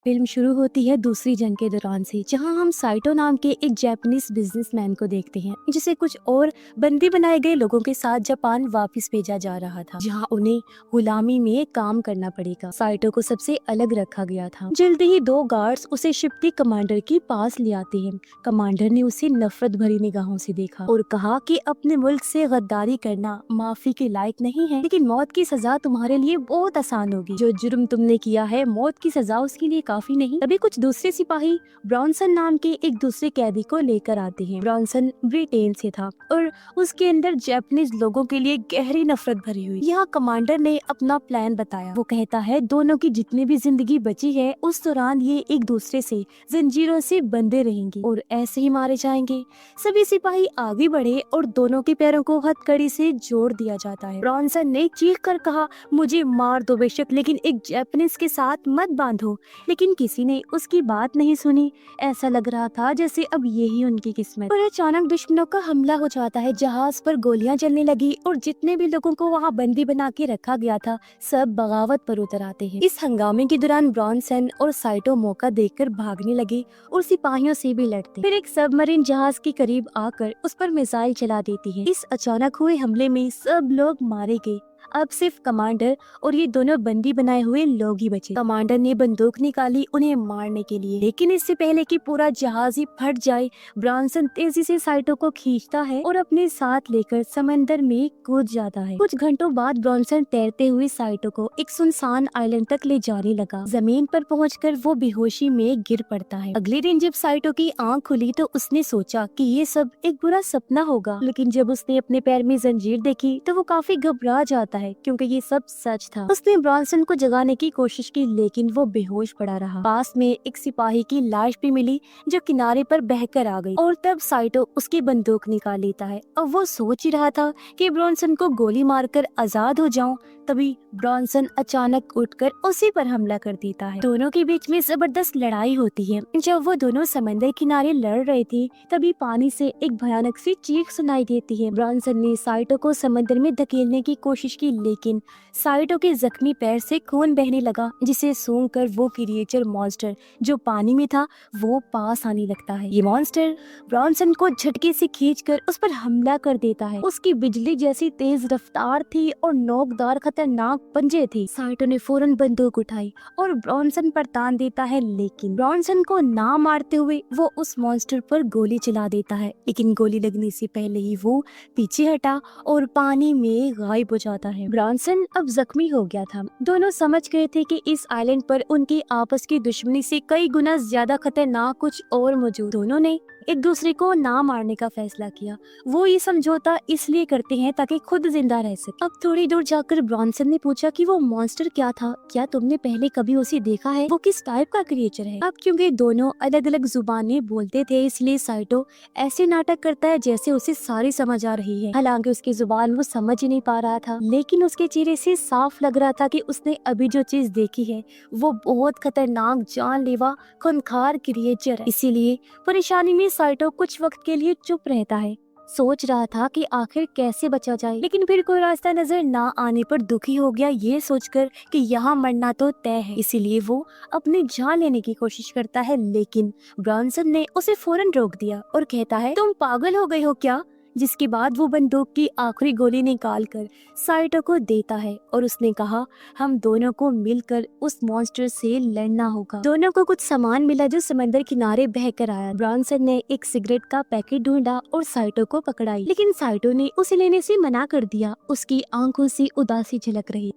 Film शुरू होती है दूसरी जंग के दौरान से, जहां हम साइटो नाम के एक जापानीज बिजनेसमैन को देखते हैं जिसे कुछ और बंदी बनाए गए लोगों के साथ जापान वापस भेजा जा रहा था, जहां उन्हें गुलामी में काम करना पड़ेगा। साइटो को सबसे अलग रखा गया था। जल्दी ही दो गार्ड्स उसे शिप के कमांडर के पास ले आते हैं। कमांडर ने उसे नफरत भरी निगाहों से देखा और कहा कि अपने मुल्क से गद्दारी करना माफी के लायक नहीं है, लेकिन मौत की सजा तुम्हारे लिए बहुत आसान होगी। जो जुर्म तुमने किया है, मौत की सजा उसके लिए काफी नहीं। तभी कुछ दूसरे सिपाही ब्रॉन्सन नाम के एक दूसरे कैदी को लेकर आते हैं। ब्रॉन्सन ब्रिटेन से था और उसके अंदर जापानीज लोगों के लिए गहरी नफरत भरी हुई। यहाँ कमांडर ने अपना प्लान बताया। वो कहता है दोनों की जितनी भी जिंदगी बची है उस दौरान ये एक दूसरे से जंजीरों से बंधे रहेंगे और ऐसे ही मारे जाएंगे। सभी सिपाही आगे बढ़े और दोनों के पैरों को हथकड़ी से जोड़ दिया जाता है। ब्रॉन्सन ने चीख कर कहा, मुझे मार दो बेशक, लेकिन एक जापानीज के साथ मत बांधो। लेकिन किसी ने उसकी बात नहीं सुनी। ऐसा लग रहा था जैसे अब यही उनकी किस्मत। पर अचानक दुश्मनों का हमला हो जाता है। जहाज पर गोलियां चलने लगी और जितने भी लोगों को वहां बंदी बना के रखा गया था सब बगावत पर उतर आते हैं। इस हंगामे के दौरान ब्रॉन्सन और साइटो मौका देखकर भागने लगे और सिपाहियों से भी लड़ते। फिर एक सबमरीन जहाज के करीब आकर उस पर मिसाइल चला देती है। इस अचानक हुए हमले में सब लोग मारे गए। अब सिर्फ कमांडर और ये दोनों बंदी बनाए हुए लोग ही बचे। कमांडर ने बंदूक निकाली उन्हें मारने के लिए, लेकिन इससे पहले कि पूरा जहाज ही फट जाए, ब्रॉन्सन तेजी से साइटो को खींचता है और अपने साथ लेकर समंदर में कूद जाता है। कुछ घंटों बाद ब्रॉन्सन तैरते हुए साइटो को एक सुनसान आइलैंड तक ले जाने लगा। जमीन पर पहुंचकर वो बेहोशी में गिर पड़ता है। अगले दिन जब साइटो की आंख खुली तो उसने सोचा कि ये सब एक बुरा सपना होगा, लेकिन जब उसने अपने पैर में जंजीर देखी तो वो काफी घबरा जाता है क्योंकि ये सब सच था। उसने ब्रॉन्सन को जगाने की कोशिश की लेकिन वो बेहोश पड़ा रहा। पास में एक सिपाही की लाश भी मिली जो किनारे पर बहकर आ गई और तब साइटो उसकी बंदूक निकाल लेता है। अब वो सोच ही रहा था कि ब्रॉन्सन को गोली मारकर आजाद हो जाऊं, तभी ब्रॉन्सन अचानक उठकर उसी पर हमला कर देता है। दोनों के बीच में जबरदस्त लड़ाई होती है। जब वो दोनों समंदर किनारे लड़ रहे थे तभी पानी से एक भयानक सी चीख सुनाई देती है। ब्रॉन्सन ने साइटो को समंदर में धकेलने की कोशिश की, लेकिन साइटो के जख्मी पैर से खून बहने लगा, जिसे सूंघकर वो क्रिएचर मॉन्स्टर जो पानी में था वो पास आने लगता है। ये मॉन्स्टर ब्रॉन्सन को झटके से खींचकर उस पर हमला कर देता है। उसकी बिजली जैसी तेज रफ्तार थी और नोकदार खतरनाक पंजे थे। साइटो ने फौरन बंदूक उठाई और ब्रॉन्सन पर तान देता है, लेकिन ब्रॉन्सन को ना मारते हुए वो उस मॉन्स्टर पर गोली चला देता है। लेकिन गोली लगने से पहले ही वो पीछे हटा और पानी में गायब हो जाता है। ब्रॉन्सन अब जख्मी हो गया था। दोनों समझ गए थे कि इस आइलैंड पर उनकी आपस की दुश्मनी से कई गुना ज्यादा खतरनाक कुछ और मौजूद। दोनों ने एक दूसरे को ना मारने का फैसला किया। वो ये समझौता इसलिए करते हैं ताकि खुद जिंदा रह सके। अब थोड़ी दूर जाकर ब्रॉन्सन ने पूछा कि वो मॉन्स्टर क्या था, क्या तुमने पहले कभी उसे देखा है, वो किस टाइप का क्रिएचर है। अब क्योंकि दोनों अलग अलग जुबानें बोलते थे इसलिए साइटो ऐसे नाटक करता है जैसे उसे सारी समझ आ रही है। हालांकि उसकी जुबान वो समझ ही नहीं पा रहा था, लेकिन उसके चेहरे से साफ लग रहा था कि उसने अभी जो चीज देखी है वो बहुत खतरनाक, जानलेवा, खूंखार क्रिएचर है। इसीलिए परेशानी में साइटो कुछ वक्त के लिए चुप रहता है। सोच रहा था कि आखिर कैसे बचा जाए, लेकिन फिर कोई रास्ता नजर ना आने पर दुखी हो गया, ये सोचकर कि यहाँ मरना तो तय है। इसीलिए वो अपनी जान लेने की कोशिश करता है, लेकिन ब्रॉन्सन ने उसे फौरन रोक दिया और कहता है, तुम पागल हो गए हो क्या। जिसके बाद वो बंदूक की आखिरी गोली निकालकर साइटो को देता है और उसने कहा, हम दोनों को मिलकर उस मॉन्स्टर से लड़ना होगा। दोनों को कुछ सामान मिला जो समंदर किनारे बहकर आया। ब्रॉन्सन ने एक सिगरेट का पैकेट ढूंढा और साइटो को पकड़ाई, लेकिन साइटो ने उसे लेने से मना कर दिया। उसकी आंखों से उदासी झलक रही।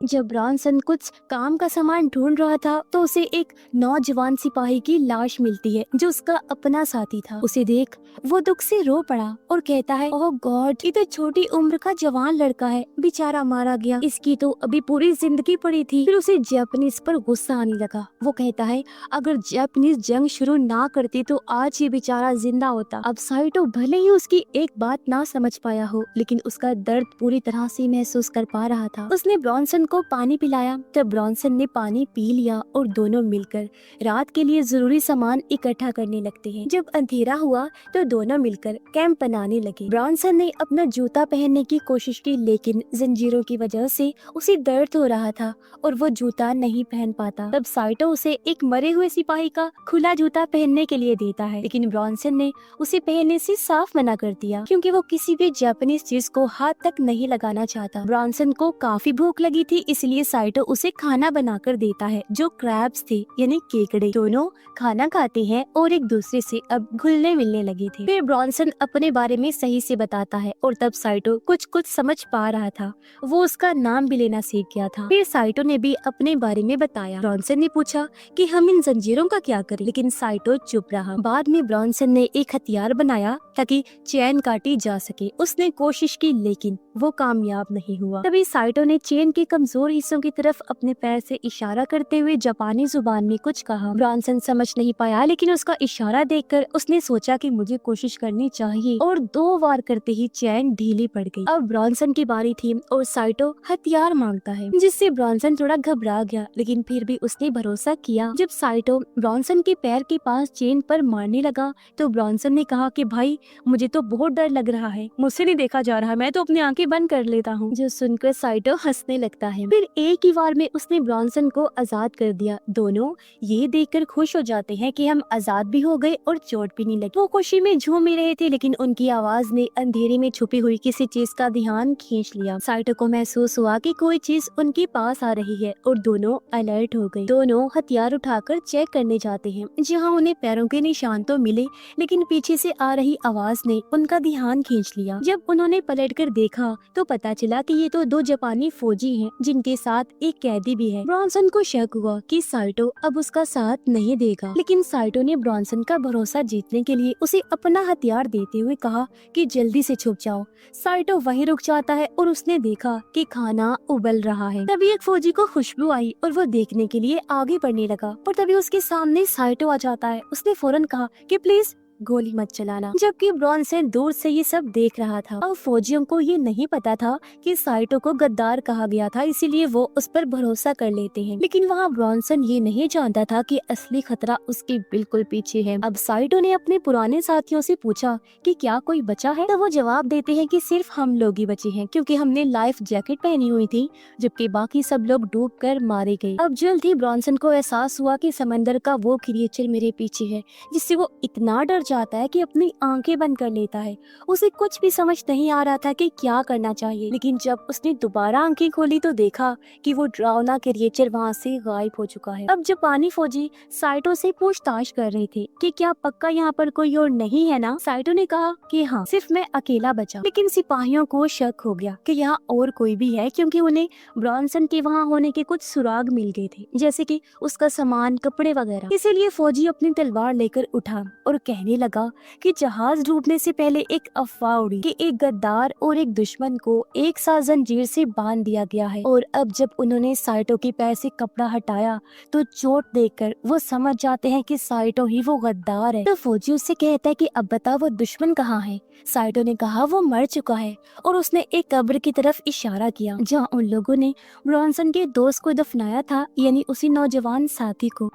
जब ब्रॉन्सन कुछ काम का सामान ढूंढ रहा था तो उसे एक नौजवान सिपाही की लाश मिलती है जो उसका अपना साथी था। उसे देख वो दुख से रो पड़ा और कहता है, ओह गॉड, ये तो छोटी उम्र का जवान लड़का है, बेचारा मारा गया, इसकी तो अभी पूरी जिंदगी पड़ी थी। फिर उसे जापानीज पर गुस्सा आने लगा। वो कहता है, अगर जापानीज जंग शुरू ना करते तो आज ये बेचारा जिंदा होता। अब साइटो भले ही उसकी एक बात ना समझ पाया हो, लेकिन उसका दर्द पूरी तरह से महसूस कर पा रहा था। उसने ब्रॉन्सन को पानी पिलाया। तब ब्रॉन्सन ने पानी पी लिया और दोनों मिलकर रात के लिए जरूरी सामान इकट्ठा करने लगते हैं। जब अंधेरा हुआ तो दोनों मिलकर कैंप बनाने लगे। ब्रॉन्सन ने अपना जूता पहनने की कोशिश की, लेकिन जंजीरों की वजह से उसे दर्द हो रहा था और वो जूता नहीं पहन पाता। तब साइटो उसे एक मरे हुए सिपाही का खुला जूता पहनने के लिए देता है, लेकिन ब्रॉन्सन ने उसे पहनने से साफ मना कर दिया क्योंकि वो किसी भी जापानीज चीज को हाथ तक नहीं लगाना चाहता। ब्रॉन्सन को काफी भूख लगी थी, इसलिए साइटो उसे खाना बनाकर देता है जो क्रैब्स थे यानी केकड़े। दोनों खाना खाते हैं और एक दूसरे से अब घुलने मिलने लगे थे। फिर ब्रॉन्सन अपने बारे में सही से बताता है और तब साइटो कुछ कुछ समझ पा रहा था। वो उसका नाम भी लेना सीख गया था। फिर साइटो ने भी अपने बारे में बताया। ब्रॉन्सन ने पूछा कि हम इन जंजीरों का क्या करें, लेकिन साइटो चुप रहा। बाद में ब्रॉन्सन ने एक हथियार बनाया ताकि चैन काटी जा सके। उसने कोशिश की लेकिन वो कामयाब नहीं हुआ। तभी साइटो ने चेन के कमजोर हिस्सों की तरफ अपने पैर से इशारा करते हुए जापानी जुबान में कुछ कहा। ब्रॉन्सन समझ नहीं पाया, लेकिन उसका इशारा देखकर उसने सोचा कि मुझे कोशिश करनी चाहिए और 2 बार करते ही चैन ढीली पड़ गई। अब ब्रॉन्सन की बारी थी और साइटो हथियार मांगता है, जिससे ब्रॉन्सन थोड़ा घबरा गया, लेकिन फिर भी उसने भरोसा किया। जब साइटो ब्रॉन्सन के पैर के पास चेन पर मारने लगा तो ब्रॉन्सन ने कहा कि भाई मुझे तो बहुत डर लग रहा है, मुझसे नहीं देखा जा रहा, मैं तो अपनी आंखें बंद कर लेता हूँ। जो सुनकर साइटो हंसने लगता है। फिर एक ही बार में उसने ब्रॉन्सन को आजाद कर दिया। दोनों ये देखकर खुश हो जाते हैं कि हम आजाद भी हो गए और चोट भी नहीं लगी। वो खुशी में झूम ही रहे थे, लेकिन उनकी आवाज ने अंधेरे में छुपी हुई किसी चीज का ध्यान खींच लिया। साइटो को महसूस हुआ कि कोई चीज उनके पास आ रही है और दोनों अलर्ट हो गए। दोनों हथियार उठाकर चेक करने जाते हैं, जहाँ उन्हें पैरों के निशान तो मिले, लेकिन पीछे से आ रही आवाज ने उनका ध्यान खींच लिया। जब उन्होंने पलटकर देखा तो पता चला कि ये तो 2 जापानी फौजी हैं, जिनके साथ एक कैदी भी है। ब्रॉन्सन को शक हुआ कि साइटो अब उसका साथ नहीं देगा, लेकिन साइटो ने ब्रॉन्सन का भरोसा जीतने के लिए उसे अपना हथियार देते हुए कहा कि जल्दी से छुप जाओ। साइटो वहीं रुक जाता है और उसने देखा कि खाना उबल रहा है। तभी एक फौजी को खुशबू आई और वो देखने के लिए आगे बढ़ने लगा, पर तभी उसके सामने साइटो आ जाता है। उसने फौरन कहा कि प्लीज गोली मत चलाना, जबकि ब्रॉन्सन दूर से ये सब देख रहा था। और फौजियों को ये नहीं पता था कि साइटो को गद्दार कहा गया था, इसीलिए वो उस पर भरोसा कर लेते हैं। लेकिन वहाँ ब्रॉन्सन ये नहीं जानता था कि असली खतरा उसके बिल्कुल पीछे है। अब साइटो ने अपने पुराने साथियों से पूछा कि क्या कोई बचा है, तो वो जवाब देते हैं कि सिर्फ हम लोग ही बचे हैं, क्योंकि हमने लाइफ जैकेट पहनी हुई थी, जबकि बाकी सब लोग डूबकर मारे गए। अब जल्द ही ब्रॉन्सन को एहसास हुआ कि समंदर का वो क्रिएचर मेरे पीछे है, जिससे वो इतना डर जाता है कि अपनी आंखें बंद कर लेता है। उसे कुछ भी समझ नहीं आ रहा था कि क्या करना चाहिए, लेकिन जब उसने दोबारा आंखें खोली तो देखा कि वो डरावना क्रिएचर वहाँ से गायब हो चुका है। अब जापानी फौजी साइटो से पूछताछ कर रहे थे कि क्या पक्का यहाँ पर कोई और नहीं है ना। साइटो ने कहा कि हाँ, सिर्फ मैं अकेला बचा। लेकिन सिपाहियों को शक हो गया कि यहाँ और कोई भी है, क्योंकि उन्हें ब्रॉन्सन के वहाँ होने के कुछ सुराग मिल गए थे, जैसे कि उसका सामान, कपड़े वगैरह। इसीलिए फौजी अपनी तलवार लेकर उठा और कहने लगा कि जहाज डूबने से पहले एक अफवाह उड़ी कि एक गद्दार और एक दुश्मन को एक साथ जंजीर से बांध दिया गया है। और अब जब उन्होंने साइटो के पैर से कपड़ा हटाया तो चोट देखकर वो समझ जाते हैं कि साइटो ही वो गद्दार है। तो फौजी उससे कहता है कि अब बता वो दुश्मन कहाँ है। साइटो ने कहा वो मर चुका है, और उसने एक कब्र की तरफ इशारा किया जहाँ उन लोगों ने ब्रॉन्सन के दोस्त को दफनाया था, यानी उसी नौजवान साथी को।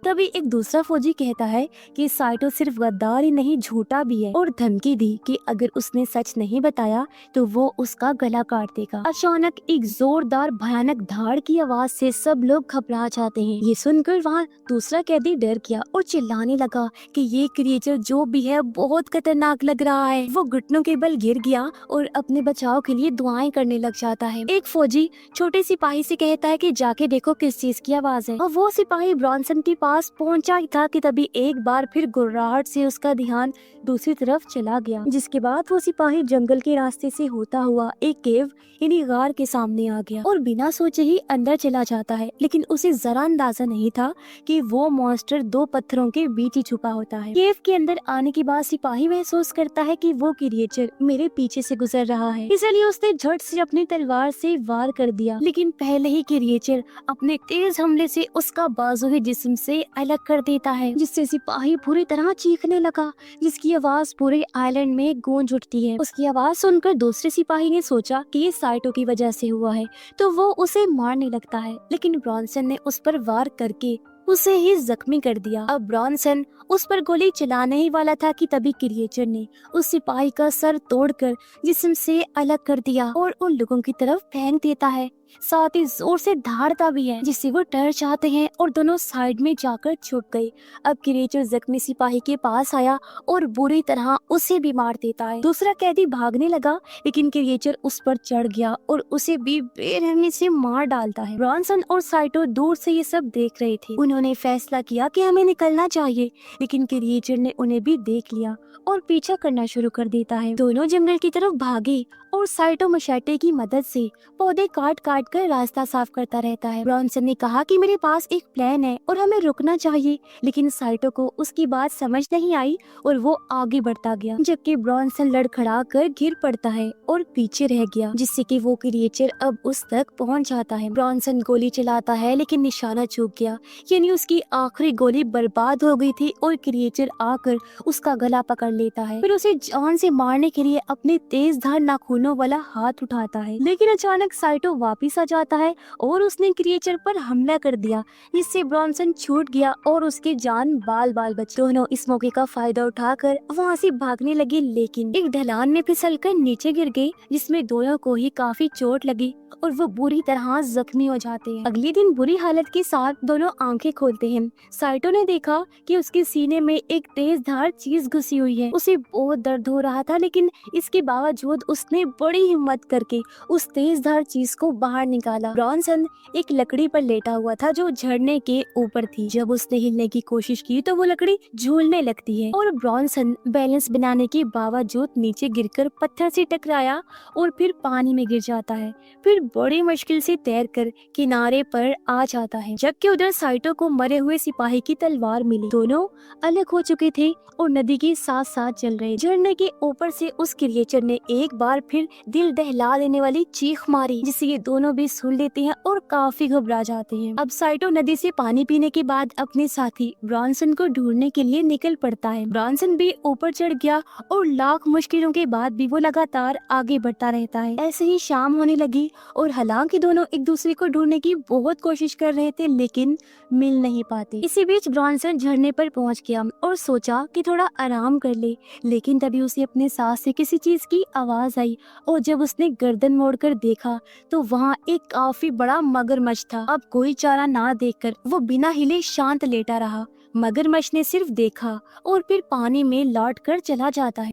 तभी एक दूसरा फौजी कहता है कि साइटो सिर्फ गद्दार ही नहीं, झूठा भी है, और धमकी दी कि अगर उसने सच नहीं बताया तो वो उसका गला काट देगा। अचानक एक जोरदार भयानक धाड़ की आवाज से सब लोग घबरा जाते हैं। ये सुनकर वहाँ दूसरा कैदी डर गया और चिल्लाने लगा कि ये क्रिएचर जो भी है बहुत खतरनाक लग रहा है। वो घुटनों के बल गिर गया और अपने बचाव के लिए दुआएं करने लग जाता है। एक फौजी छोटे सिपाही से कहता है कि जाके देखो किस चीज की आवाज है, और वो सिपाही ब्रॉन्सन के पास पहुंचा ही था कि तभी एक बार फिर गुर्राहट से उसका ध्यान दूसरी तरफ चला गया, जिसके बाद वो सिपाही जंगल के रास्ते से होता हुआ एक केव यानी गार के सामने आ गया और बिना सोचे ही अंदर चला जाता है। लेकिन उसे जरा अंदाजा नहीं था कि वो मॉन्स्टर 2 पत्थरों के बीच ही छुपा होता है। केव के अंदर आने के बाद सिपाही महसूस करता है कि वो क्रिएचर मेरे पीछे से गुजर रहा है, इसलिए उसने झट से अपनी तलवार से वार कर दिया। लेकिन पहले ही क्रिएचर अपने तेज हमले से उसका बाजू ही जिस्म से अलग कर देता है, जिससे सिपाही पूरी तरह चीखने लगा, जिसकी आवाज पूरे आइलैंड में गूंज उठती है। उसकी आवाज सुनकर दूसरे सिपाही ने सोचा कि ये साइटो की वजह से हुआ है, तो वो उसे मारने लगता है, लेकिन ब्रॉन्सन ने उस पर वार करके उसे ही जख्मी कर दिया। अब ब्रॉन्सन उस पर गोली चलाने ही वाला था कि तभी क्रिएचर ने उस सिपाही का सर तोड़कर जिस्म से अलग कर दिया और उन लोगों की तरफ फेंक देता है, साथ ही जोर से धाड़ता भी है, जिससे वो डर जाते हैं और दोनों साइड में जाकर छुप गए। अब क्रिएचर जख्मी सिपाही के पास आया और बुरी तरह उसे भी मार देता है। दूसरा कैदी भागने लगा, लेकिन क्रिएचर उस पर चढ़ गया और उसे भी बेरहमी से मार डालता है। ब्रॉन्सन और साइटो दूर से ये सब देख रहे थे। उन्होंने फैसला किया कि हमें निकलना चाहिए, लेकिन क्रिएचर ने उन्हें भी देख लिया और पीछा करना शुरू कर देता है। दोनों जंगल की तरफ भागे और साइटो मशेटे की मदद से पौधे काट काट कर रास्ता साफ करता रहता है। ब्रॉन्सन ने कहा कि मेरे पास एक प्लान है और हमें रुकना चाहिए, लेकिन साइटो को उसकी बात समझ नहीं आई और वो आगे बढ़ता गया, जबकि ब्रॉन्सन लड़खड़ा कर गिर पड़ता है और पीछे रह गया, जिससे कि वो क्रिएचर अब उस तक पहुंच जाता है। ब्रॉन्सन गोली चलाता है, लेकिन निशाना चूक गया, यानी उसकी आखिरी गोली बर्बाद हो गई थी और क्रिएचर आकर उसका गला पकड़ लेता है। फिर उसे जान से मारने के लिए अपने तेज धार नाखूनों वाला हाथ उठाता है, लेकिन अचानक साइटो वापिस आ जाता है और उसने क्रिएचर पर हमला कर दिया, जिससे ब्रॉन्सन छूट गया और उसके जान बाल बाल बचे। दोनों इस मौके का फायदा उठाकर वहाँ से भागने लगे, लेकिन एक ढलान में फिसलकर नीचे गिर गए, जिसमें दोनों को ही काफी चोट लगी और वो बुरी तरह जख्मी हो जाते हैं। अगले दिन बुरी हालत के साथ दोनों आंखें खोलते हैं। साइटो ने देखा कि उसके सीने में एक तेज धार चीज घुसी हुई है। उसे बहुत दर्द हो रहा था, लेकिन इसके बावजूद उसने बड़ी हिम्मत करके उस तेज धार चीज को बाहर निकाला। ब्रॉन्सन एक लकड़ी पर लेटा हुआ था जो झरने के ऊपर थी। जब उसने हिलने की कोशिश की तो वो लकड़ी झूलने लगती है और ब्रॉन्सन बैलेंस बनाने के बावजूद नीचे गिरकर पत्थर से टकराया और फिर पानी में गिर जाता है। फिर बड़ी मुश्किल से तैरकर किनारे पर आ जाता है, जबकि उधर साइटो को मरे हुए सिपाही की तलवार मिली। दोनों अलग हो चुके थे और नदी के साथ साथ चल रहे। झरने के ऊपर से उस क्रिएचर ने एक बार फिर दिल दहला देने वाली चीख मारी, जिससे ये दोनों भी सुन लेते हैं और काफी घबरा जाते हैं। अब साइटो नदी से पानी पीने के बाद अपने साथी ब्रॉन्सन को ढूंढने के लिए निकल पड़ता है। ब्रॉन्सन भी ऊपर चढ़ गया और लाख मुश्किलों के बाद भी वो लगातार आगे बढ़ता रहता है। ऐसे ही शाम होने लगी और हालांकि दोनों एक दूसरे को ढूंढने की बहुत कोशिश कर रहे थे, लेकिन मिल नहीं पाते। इसी बीच ब्रॉन्सन झरने पर पहुंच गया और सोचा कि थोड़ा आराम कर ले, लेकिन तभी उसे अपने सांस से किसी चीज की आवाज आई और जब उसने गर्दन मोड़कर देखा तो वहाँ एक काफी बड़ा मगरमच्छ था। अब कोई चारा ना देखकर वो बिना हिले शांत लेटा रहा। मगरमच्छ ने सिर्फ देखा और फिर पानी में लौट कर चला जाता है।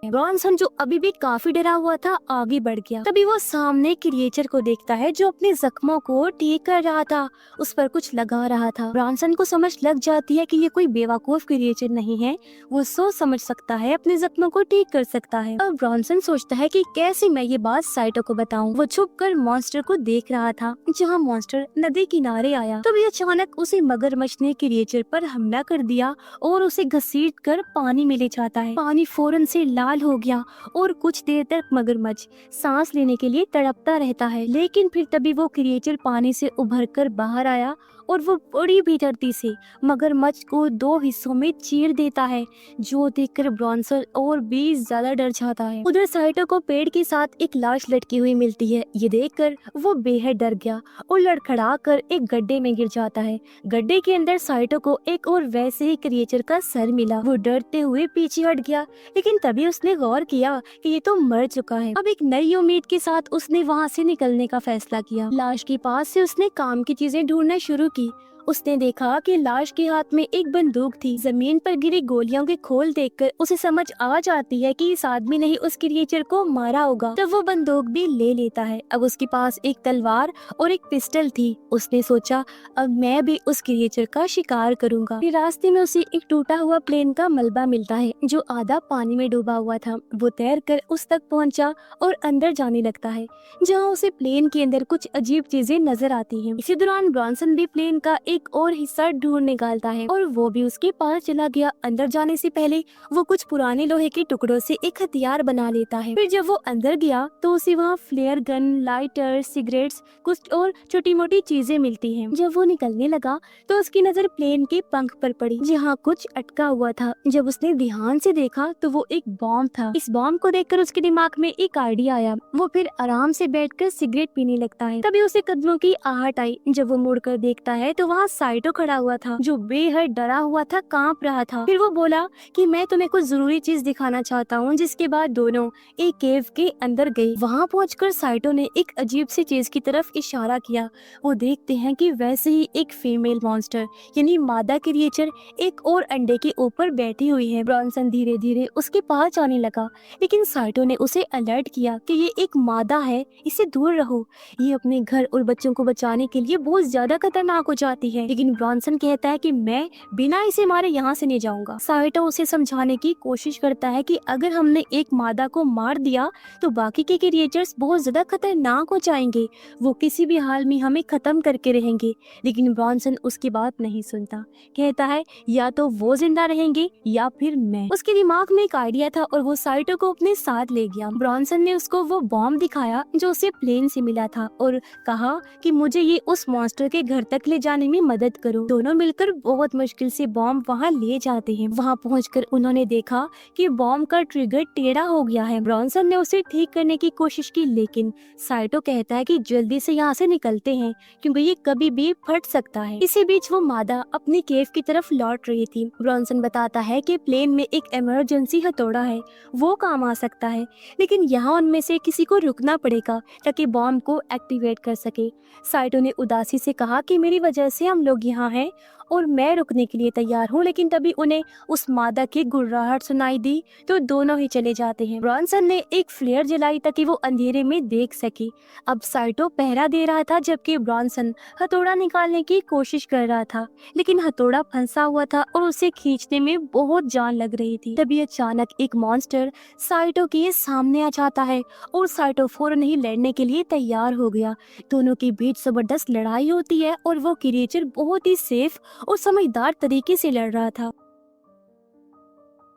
ब्रॉन्सन जो अभी भी काफी डरा हुआ था आगे बढ़ गया। तभी वो सामने क्रिएचर को देखता है जो अपने जख्मों को ठीक कर रहा था, उस पर कुछ लगा रहा था। ब्रॉन्सन को समझ लग जाती है कि ये कोई बेवकूफ क्रिएचर नहीं है, वो सोच समझ सकता है, अपने जख्मों को ठीक कर सकता है। अब ब्रॉन्सन सोचता है कि कैसे मैं ये बात साइटो को बताऊं। वो छुपकर मॉन्स्टर को देख रहा था। जहाँ मॉन्स्टर नदी किनारे आया तभी अचानक उसे मगरमच्छ ने क्रिएचर पर हमला कर दिया और उसे घसीट कर पानी में ले जाता है। पानी फौरन से लाल हो गया और कुछ देर तक मगरमच्छ सांस लेने के लिए तड़पता रहता है, लेकिन फिर तभी वो क्रिएचर पानी से उभरकर बाहर आया और वो बड़ी बेदर्दी से मगरमच्छ को दो हिस्सों में चीर देता है, जो देखकर ब्रॉन्सन और भी ज्यादा डर जाता है। उधर साइटो को पेड़ के साथ एक लाश लटकी हुई मिलती है। ये देखकर वो बेहद डर गया और लड़खड़ा कर एक गड्ढे में गिर जाता है। गड्ढे के अंदर साइटो को एक और वैसे ही क्रिएचर का सर मिला। वो डरते हुए पीछे हट गया, लेकिन तभी उसने गौर किया कि ये तो मर चुका है। अब एक नई उम्मीद के साथ उसने वहाँ से निकलने का फैसला किया। लाश के पास से उसने काम की चीजें ढूंढना शुरू की। उसने देखा कि लाश के हाथ में एक बंदूक थी। जमीन पर गिरी गोलियों के खोल देखकर उसे समझ आ जाती है कि इस आदमी ने ही उस क्रिएचर को मारा होगा, तब वो बंदूक भी ले लेता है। अब उसके पास एक तलवार और एक पिस्टल थी। उसने सोचा अब मैं भी उस क्रिएचर का शिकार करूंगा। फिर रास्ते में उसे एक टूटा हुआ प्लेन का मलबा मिलता है जो आधा पानी में डूबा हुआ था। वो तैरकर उस तक पहुंचा और अंदर जाने लगता है, जहाँ उसे प्लेन के अंदर कुछ अजीब चीजें नजर आती हैं। इसी दौरान ब्रॉन्सन भी प्लेन का एक और हिस्सा ढूंढ निकालता है और वो भी उसके पास चला गया। अंदर जाने से पहले वो कुछ पुराने लोहे के टुकड़ों से एक हथियार बना लेता है। फिर जब वो अंदर गया तो उसे वहाँ फ्लेयर गन, लाइटर, सिगरेट्स, कुछ और छोटी मोटी चीजें मिलती हैं। जब वो निकलने लगा तो उसकी नजर प्लेन के पंख पर पड़ी जहाँ कुछ अटका हुआ था। जब उसने ध्यान से देखा तो वो एक बॉम्ब था। इस बॉम्ब को देखकर उसके दिमाग में एक आइडिया आया। वो फिर आराम से बैठकर सिगरेट पीने लगता है। तभी उसे कदमों की आहट आई। जब वो मुड़कर देखता है तो वहाँ साइटो खड़ा हुआ था जो बेहद डरा हुआ था, कांप रहा था। फिर वो बोला कि मैं तुम्हें कुछ जरूरी चीज दिखाना चाहता हूँ। जिसके बाद दोनों एक केव के अंदर गए। वहाँ पहुंचकर साइटो ने एक अजीब सी चीज की तरफ इशारा किया। वो देखते हैं कि वैसे ही एक फीमेल मॉन्स्टर यानी मादा क्रिएचर एक और अंडे के ऊपर बैठी हुई है। ब्रॉन्सन धीरे धीरे उसके पास आने लगा, लेकिन साइटो ने उसे अलर्ट किया कि ये एक मादा है, इससे दूर रहो। ये अपने घर और बच्चों को बचाने के लिए बहुत ज्यादा खतरनाक हो जाती है। लेकिन ब्रॉन्सन कहता है कि मैं बिना इसे मारे यहाँ से नहीं जाऊंगा। साइटो उसे समझाने की कोशिश करता है कि अगर हमने एक मादा को मार दिया तो बाकी के क्रिएचर्स बहुत ज्यादा खतरनाक हो जाएंगे। वो किसी भी हाल में हमें खत्म करके रहेंगे। लेकिन ब्रॉन्सन उसकी बात नहीं सुनता। कहता है या तो वो जिंदा रहेंगे या फिर मैं। उसके दिमाग में एक आइडिया था और वो साइटो को अपने साथ ले गया। ब्रॉन्सन ने उसको वो बॉम्ब दिखाया जो उसे प्लेन से मिला था और कहा कि मुझे ये उस मॉन्स्टर के घर तक ले जाने में मदद करो। दोनों मिलकर बहुत मुश्किल से बॉम्ब वहाँ ले जाते हैं। वहाँ पहुंचकर उन्होंने देखा कि बॉम्ब का ट्रिगर टेढ़ा हो गया है। ब्रॉन्सन ने उसे ठीक करने की कोशिश की, लेकिन साइटो कहता है कि जल्दी से यहाँ से निकलते हैं क्योंकि ये कभी भी फट सकता है। इसी बीच वो मादा अपनी केव की तरफ लौट रही थी। ब्रॉन्सन बताता है कि प्लेन में एक इमरजेंसी हथौड़ा है, वो काम आ सकता है, लेकिन यहाँ उनमें से किसी को रुकना पड़ेगा ताकि बॉम्ब को एक्टिवेट कर सके। साइटो ने उदासी से कहा कि मेरी वजह से हम लोग यहाँ हैं और मैं रुकने के लिए तैयार हूँ। लेकिन तभी उन्हें उस मादा की गुर्राहट सुनाई दी तो दोनों ही चले जाते हैं। ब्रॉन्सन ने एक फ्लेयर जलाई ताकि वो अंधेरे में देख सके। अब साइटो पहरा दे रहा था जबकि ब्रॉन्सन हथौड़ा निकालने की कोशिश कर रहा था, लेकिन हथौड़ा फंसा हुआ था और उसे खींचने में बहुत जान लग रही थी। तभी अचानक एक मॉन्स्टर साइटो के सामने आ जाता है और साइटो फौरन ही लड़ने के लिए तैयार हो गया। दोनों के बीच जबरदस्त लड़ाई होती है और वो क्रिएचर बहुत ही सेफ और समझदार तरीके से लड़ रहा था।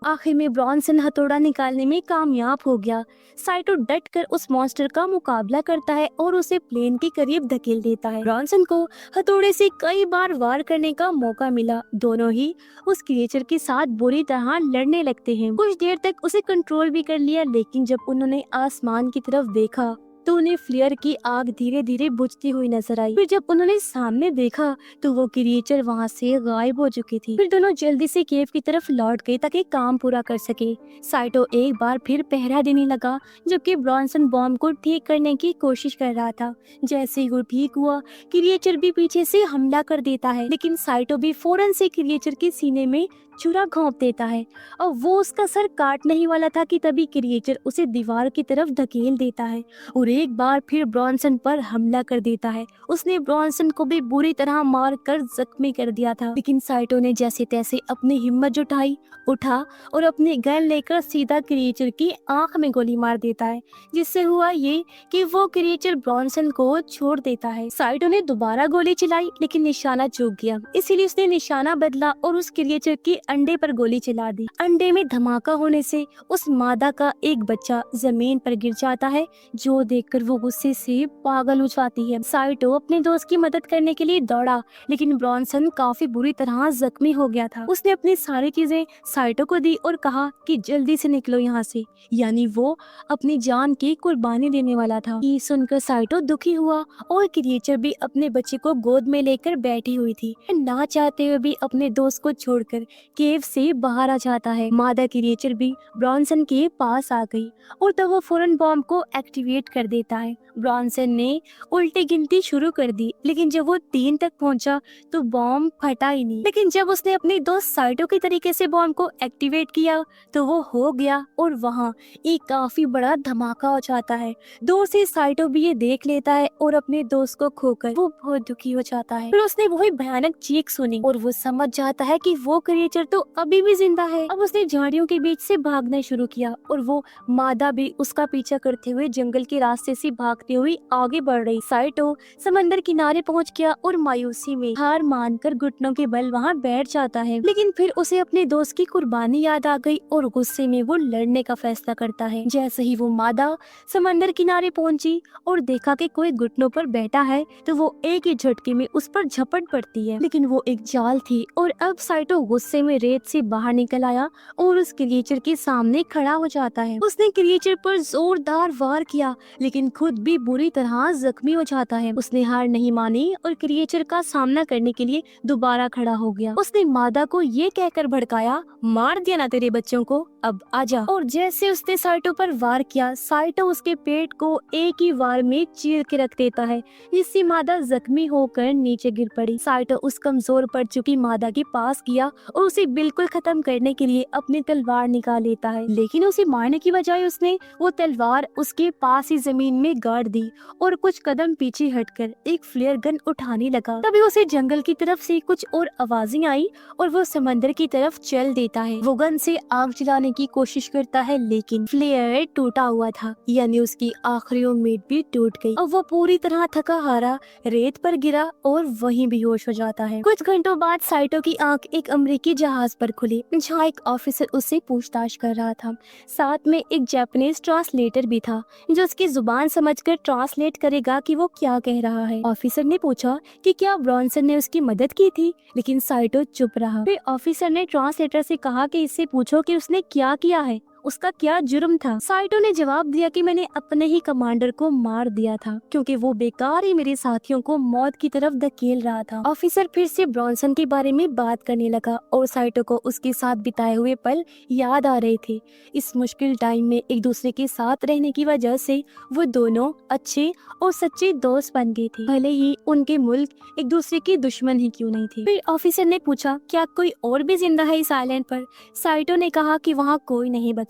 आखिर में ब्रॉन्सन हथौड़ा निकालने में कामयाब हो गया। साइटो डटकर उस मॉन्स्टर का मुकाबला करता है और उसे प्लेन के करीब धकेल देता है। ब्रॉन्सन को हथौड़े से कई बार वार करने का मौका मिला। दोनों ही उस क्रिएचर के साथ बुरी तरह लड़ने लगते हैं। कुछ देर तक उसे कंट्रोल भी कर लिया, लेकिन जब उन्होंने आसमान की तरफ देखा तो उन्हें फ्लेयर की आग धीरे धीरे बुझती हुई नजर आई। फिर जब उन्होंने सामने देखा तो वो क्रिएचर वहाँ से गायब हो चुकी थी। फिर दोनों जल्दी से केव की तरफ लौट गए ताकि काम पूरा कर सके। साइटो एक बार फिर पहरा देने लगा जबकि ब्रॉन्सन बॉम्ब को ठीक करने की कोशिश कर रहा था। जैसे ही वो ठीक हुआ, क्रिएचर भी पीछे से हमला कर देता है, लेकिन साइटो भी फौरन से क्रिएचर के सीने में छुरा घोंप देता है और वो उसका सर काटने ही वाला था कि तभी क्रिएचर उसे दीवार की तरफ धकेल देता है और एक बार फिर ब्रॉन्सन पर हमला कर देता है। उसने ब्रॉन्सन को भी बुरी तरह मार कर जख्मी कर दिया था, लेकिन साइटो ने जैसे तैसे अपनी हिम्मत जुटाई, उठा और अपने गन लेकर सीधा क्रिएचर की आंख में गोली मार देता है, जिससे हुआ ये कि वो क्रिएचर ब्रॉन्सन को छोड़ देता है। साइटो ने दोबारा गोली चलाई लेकिन निशाना चूक गया, इसीलिए उसने निशाना बदला और उस क्रिएचर की अंडे पर गोली चला दी। अंडे में धमाका होने से उस मादा का एक बच्चा जमीन पर गिर जाता है, जो देखकर वो गुस्से से पागल हो जाती है। साइटो अपने दोस्त की मदद करने के लिए दौड़ा, लेकिन ब्रॉन्सन काफी बुरी तरह जख्मी हो गया था। उसने अपनी सारी चीजें साइटो को दी और कहा कि जल्दी से निकलो यहाँ से, यानी वो अपनी जान की कुर्बानी देने वाला था। ये सुनकर साइटो दुखी हुआ और क्रिएचर भी अपने बच्चे को गोद में लेकर बैठी हुई थी। ना चाहते हुए भी अपने दोस्त को छोड़कर केव से बाहर आ जाता है। मादा क्रिएचर भी ब्रॉन्सन के पास आ गई और तब वो फौरन बॉम्ब को एक्टिवेट कर देता है। ब्रॉन्सन ने उल्टी गिनती शुरू कर दी, लेकिन जब वो 3 तक पहुंचा तो बॉम्ब फटा ही नहीं। लेकिन जब उसने अपनी दोस्त साइटो के तरीके से बॉम्ब को एक्टिवेट किया तो वो हो गया और वहाँ एक काफी बड़ा धमाका हो जाता है। दूर से साइटो भी ये देख लेता है और अपने दोस्त को खोकर वो बहुत दुखी हो जाता है। फिर उसने वही भयानक चीख सुनी और वो समझ जाता है कि वो क्रिएचर तो अभी भी जिंदा है। अब उसने झाड़ियों के बीच से भागना शुरू किया और वो मादा भी उसका पीछा करते हुए जंगल के रास्ते से भागती हुई आगे बढ़ रही। साइटो समंदर किनारे पहुंच गया और मायूसी में हार मानकर घुटनों के बल वहां बैठ जाता है। लेकिन फिर उसे अपने दोस्त की कुर्बानी याद आ गई और गुस्से में वो लड़ने का फैसला करता है। जैसे ही वो मादा समंदर किनारे पहुंची और देखा कि कोई घुटनों पर बैठा है तो वो एक ही झटके में उस पर झपट पड़ती है। लेकिन वो एक जाल थी और अब साइटो गुस्से में रेत से बाहर निकल आया और उस क्रिएचर के सामने खड़ा हो जाता है। उसने क्रिएचर पर जोरदार वार किया लेकिन खुद भी बुरी तरह जख्मी हो जाता है। उसने हार नहीं मानी और क्रिएचर का सामना करने के लिए दोबारा खड़ा हो गया। उसने मादा को ये कहकर भड़काया, मार दिया ना तेरे बच्चों को, अब आजा। और जैसे उसने साइटो पर वार किया, साइटो उसके पेट को एक ही वार में चीर के रख देता है, जिससे मादा जख्मी होकर नीचे गिर पड़ी। साइटो उस कमजोर पड़ चुकी मादा के पास गया और उसे बिल्कुल खत्म करने के लिए अपनी तलवार निकाल लेता है। लेकिन उसे मारने की बजाय उसने वो तलवार उसके पास ही जमीन में गाड़ दी और कुछ कदम पीछे हटकर एक फ्लेयर गन उठाने लगा। तभी उसे जंगल की तरफ से कुछ और आवाजें आई और वो समंदर की तरफ चल देता है। वो गन से आग जलाने की कोशिश करता है लेकिन फ्लेयर टूटा हुआ था, यानी उसकी आखिरी उम्मीद भी टूट गई। अब वो पूरी तरह थका हारा रेत पर गिरा और वहीं बेहोश हो जाता है। कुछ घंटों बाद साइटो की आंख एक अमेरिकी जहाज पर खुली, जहाँ एक ऑफिसर उससे पूछताछ कर रहा था। साथ में एक जापानीज ट्रांसलेटर भी था जो उसकी जुबान समझकर ट्रांसलेट करेगा कि वो क्या कह रहा है। ऑफिसर ने पूछा कि क्या ब्रॉन्सन ने उसकी मदद की थी, लेकिन साइटो चुप रहा। फिर ऑफिसर ने ट्रांसलेटर से कहा कि इससे पूछो कि उसने क्या किया है, उसका क्या जुर्म था। साइटो ने जवाब दिया कि मैंने अपने ही कमांडर को मार दिया था क्योंकि वो बेकार ही मेरे साथियों को मौत की तरफ धकेल रहा था। ऑफिसर फिर से ब्रॉन्सन के बारे में बात करने लगा और साइटो को उसके साथ बिताए हुए पल याद आ रहे थे। इस मुश्किल टाइम में एक दूसरे के साथ रहने की वजह से वो दोनों अच्छे और सच्चे दोस्त बन गए थे, भले ही उनके मुल्क एक दूसरे के दुश्मन ही क्यों नहीं थे। फिर ऑफिसर ने पूछा, क्या कोई और भी जिंदा है इस आइलैंड पर? साइटो ने कहा कि वहाँ कोई नहीं बचा।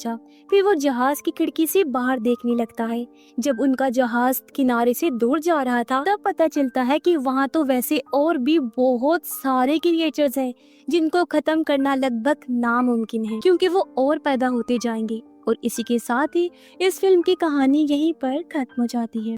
फिर वो जहाज की खिड़की से बाहर देखने लगता है। जब उनका जहाज किनारे से दूर जा रहा था तब पता चलता है कि वहाँ तो वैसे और भी बहुत सारे क्रिएचर्स हैं जिनको खत्म करना लगभग नामुमकिन है क्योंकि वो और पैदा होते जाएंगे। और इसी के साथ ही इस फिल्म की कहानी यहीं पर खत्म हो जाती है।